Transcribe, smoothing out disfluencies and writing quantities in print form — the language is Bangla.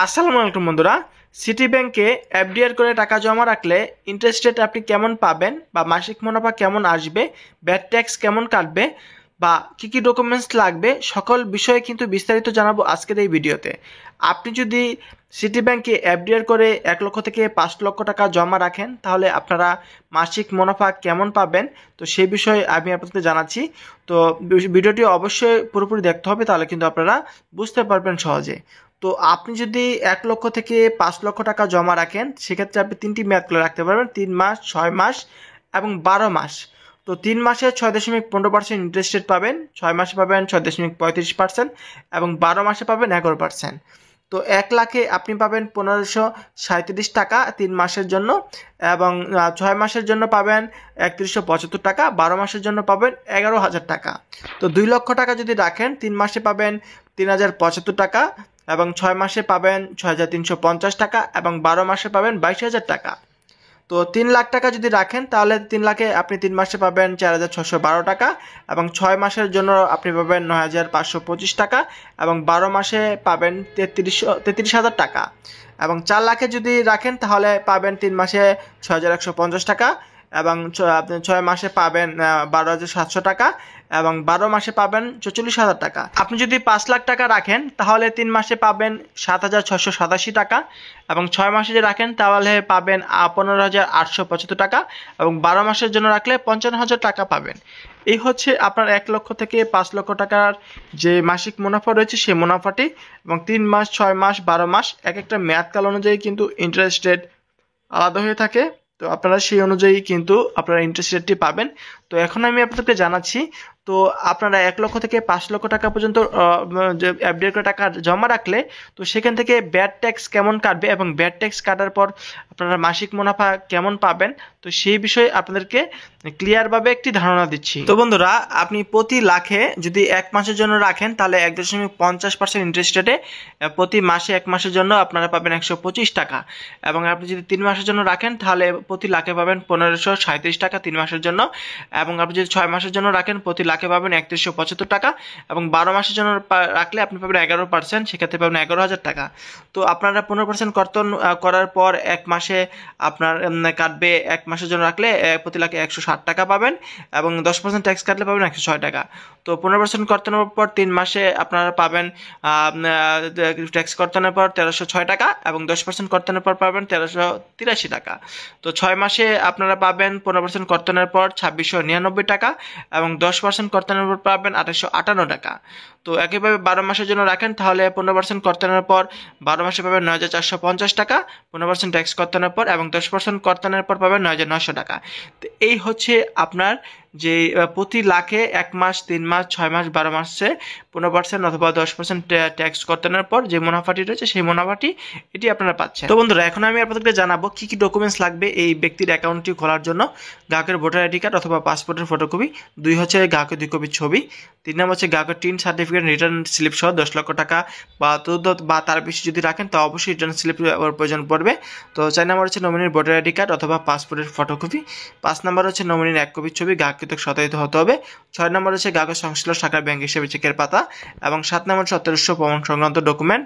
আসসালামু আলাইকুম বন্ধুরা। সিটি ব্যাংকে এফডিআর করে টাকা জমা রাখলে ইন্টারেস্ট রেট আপনি কেমন পাবেন বা মাসিক মুনাফা কেমন আসবে, ব্যাড ট্যাক্স কেমন কাটবে বা কি কি ডকুমেন্টস লাগবে, সকল বিষয়ে কিন্তু বিস্তারিত জানাবো আজকের এই ভিডিওতে। আপনি যদি সিটি ব্যাংকে এফডিআর করে 1 লক্ষ থেকে 5 লক্ষ টাকা জমা রাখেন তাহলে আপনারা মাসিক মুনাফা কেমন পাবেন, তো সেই বিষয়ে আমি আপনাদের জানাচ্ছি। তো ভিডিওটি অবশ্যই পুরোপুরি দেখতে হবে, তাহলে কিন্তু আপনারা বুঝতে পারবেন সহজে। তো আপনি যদি 1 লক্ষ থেকে 5 লক্ষ টাকা জমা রাখেন সেক্ষেত্রে আপনি 3টি মেয়াদ করে রাখতে পারবেন, 3 মাস, 6 মাস এবং 12 মাস। তো 3 মাসে 6.15% ইন্টারেস্ট রেট পাবেন, 6 মাসে পাবেন 6.35% এবং 12 মাসে পাবেন 11%। তো 1 লাখে আপনি পাবেন 1537 টাকা 3 মাসের জন্য, এবং 6 মাসের জন্য পাবেন 3175 টাকা, 12 মাসের জন্য পাবেন 11,000 টাকা। তো 2 লক্ষ টাকা যদি রাখেন 3 মাসে পাবেন 3075 টাকা এবং 6 মাসে পাবেন 6350 টাকা এবং 12 মাসে পাবেন 22,000 টাকা। তো 3 লাখ টাকা যদি রাখেন তাহলে 3 লাখে আপনি 3 মাসে পাবেন 4612 টাকা এবং 6 মাসের জন্য আপনি পাবেন 9525 টাকা এবং 12 মাসে পাবেন 33,000 টাকা। এবং 4 লাখে যদি রাখেন তাহলে পাবেন 3 মাসে 6150 টাকা এবং আপনি 6 মাসে পাবেন 12,700 টাকা এবং 12 মাসে পাবেন 44,000 টাকা। আপনি যদি 5 লাখ টাকা রাখেন তাহলে 3 মাসে পাবেন 7,687 টাকা এবং 6 মাসে যদি রাখেন তাহলে পাবেন 15,875 টাকা এবং 12 মাসের জন্য রাখলে 55,000 টাকা পাবেন। এই হচ্ছে আপনার 1 লক্ষ থেকে 5 লক্ষ টাকার যে মাসিক মুনাফা রয়েছে সেই মুনাফাটি। এবং 3 মাস, 6 মাস, 12 মাস এক একটা মেয়াদকাল অনুযায়ী কিন্তু ইন্টারেস্ট রেট আলাদা হয়ে থাকে। তো আপনারা সেই অনুযায়ী কিন্তু আপনারা ইন্টারেস্ট রেটটি পাবেন। তো এখন আমি আপনাদেরকে জানাচ্ছি, তো আপনারা 1 লক্ষ থেকে 5 লক্ষ টাকা পর্যন্ত এফডিআর করে টাকা জমা রাখলে তো সেখান থেকে ব্যাড ট্যাক্স কেমন কাটবে এবং ব্যাড ট্যাক্স কাটার পর আপনারা মাসিক মুনাফা কেমন পাবেন, তো সেই বিষয়ে আপনাদেরকে ক্লিয়ারভাবে একটি ধারণা দিচ্ছি। তো বন্ধুরা, আপনি প্রতি লাখে যদি 1 মাসের জন্য রাখেন তাহলে 1.50% ইন্টারেস্ট রেটে প্রতি মাসে 1 মাসের জন্য আপনারা পাবেন 125 টাকা এবং আপনি যদি 3 মাসের জন্য রাখেন তাহলে প্রতি লাখে পাবেন 1537 টাকা 3 মাসের জন্য, এবং আপনি যদি 6 মাসের জন্য রাখেন প্রতি লাখে পাবেন 3175 টাকা এবং 12 মাসের জন্য রাখলে আপনি পাবেন 11%, সেক্ষেত্রে পাবেন 11,000 টাকা। তো আপনারা 15% কর্তন করার পর 1 মাসে আপনার কাটবে, 1 মাসের জন্য রাখলে প্রতি লাখে 160 টাকা পাবেন এবং 10% ট্যাক্স কাটলে পাবেন 106 টাকা। তো 15% কর্তনের পর 3 মাসে আপনারা পাবেন ট্যাক্স কর্তনের পর 1306 টাকা এবং 10% কর্তনের পর পাবেন 1383 টাকা। তো 6 মাসে আপনারা পাবেন 15% কর্তনের পর 2699 টাকা এবং 10% কর্তনের পর পাবেন 2858 টাকা। তো একইভাবে 12 মাসের জন্য রাখেন তাহলে 15% কর্তনের পর 12 মাসে পাবেন 9450 টাকা, 15% ট্যাক্স কর্তনের পর এবং 10% কর্তনের পর পাবেন 9900 টাকা। তো এই হচ্ছে আপনার যে প্রতি লাখে 1 মাস, 3 মাস, 6 মাস, 12 মাসে 15% অথবা 10% ট্যাক্স কর্তনের পর যে মুনাফাটি রয়েছে সেই মুনাফাটি এটি আপনারা পাচ্ছেন। তো বন্ধুরা, এখন আমি আপনাদেরকে জানাবো কি কি ডকুমেন্টস লাগবে এই ব্যক্তির অ্যাকাউন্টটি খোলার জন্য। গ্রাহকের ভোটার আইডি কার্ড অথবা পাসপোর্টের ফটোকপি, 2 হচ্ছে গ্রাহকের 2 কপি ছবি, 3 নম্বর হচ্ছে গ্রাহকের টিন সার্টিফিকেট, রিটার্ন স্লিপ সহ 10 লক্ষ টাকা বা তার বেশি যদি রাখেন তো অবশ্যই রিটার্ন স্লিপ প্রয়োজন পড়বে। তো 4 নম্বর হচ্ছে নমিনির ভোটার আইডি কার্ড অথবা পাসপোর্টের ফটোকপি, 5 নম্বর হচ্ছে নমিনির 1 কপি ছবি, গ্রাহক সত্যায়িত হতে হবে, 6 নম্বর হচ্ছে গ্রাহকের সংশ্লিষ্ট শাখার ব্যাংক হিসেবে চেকের পাতা এবং 7 নম্বর হচ্ছে অত্যাবশ্যক প্রমাণ সংক্রান্ত ডকুমেন্ট